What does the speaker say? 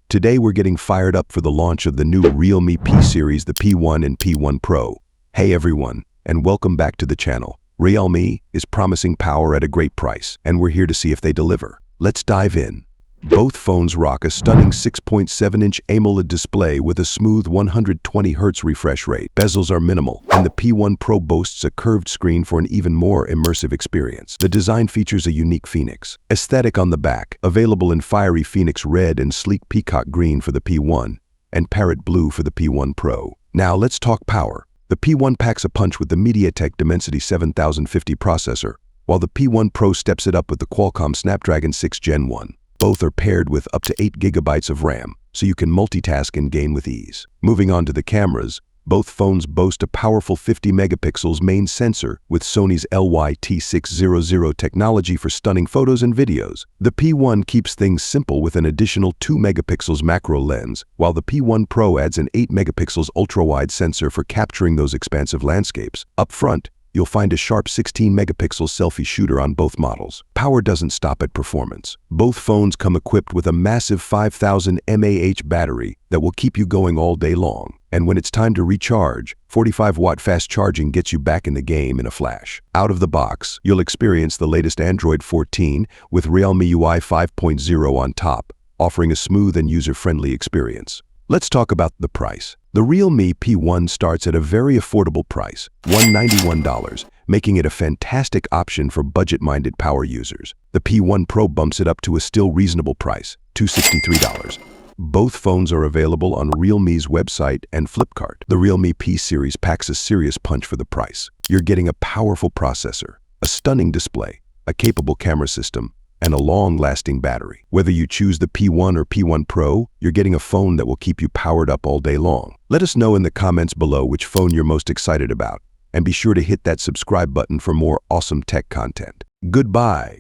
Today we're getting fired up for the launch of the new Realme P series, the P1 and P1 Pro. Hey everyone, and welcome back to the channel. Realme is promising power at a great price, and we're here to see if they deliver. Let's dive in. Both phones rock a stunning 6.7-inch AMOLED display with a smooth 120Hz refresh rate. Bezels are minimal, and the P1 Pro boasts a curved screen for an even more immersive experience. The design features a unique phoenix aesthetic on the back, available in fiery phoenix red and sleek peacock green for the P1, and parrot blue for the P1 Pro. Now let's talk power. The P1 packs a punch with the MediaTek Dimensity 7050 processor, while the P1 Pro steps it up with the Qualcomm Snapdragon 6 Gen 1. Both are paired with up to 8 GB of RAM, so you can multitask and game with ease. Moving on to the cameras, both phones boast a powerful 50 megapixels main sensor with Sony's LYT600 technology for stunning photos and videos. The P1 keeps things simple with an additional 2 megapixels macro lens, while the P1 Pro adds an 8 megapixels ultra-wide sensor for capturing those expansive landscapes. Up front, you'll find a sharp 16 megapixel selfie shooter on both models. Power doesn't stop at performance. Both phones come equipped with a massive 5000 mAh battery that will keep you going all day long. And when it's time to recharge, 45-watt fast charging gets you back in the game in a flash. Out of the box, you'll experience the latest Android 14 with Realme UI 5.0 on top, offering a smooth and user-friendly experience. Let's talk about the price. The Realme P1 starts at a very affordable price, $191, making it a fantastic option for budget-minded power users. The P1 Pro bumps it up to a still reasonable price, $263. Both phones are available on Realme's website and Flipkart. The Realme P series packs a serious punch for the price. You're getting a powerful processor, a stunning display, a capable camera system, and a long-lasting battery. Whether you choose the P1 or P1 Pro, you're getting a phone that will keep you powered up all day long. Let us know in the comments below which phone you're most excited about, and be sure to hit that subscribe button for more awesome tech content. Goodbye.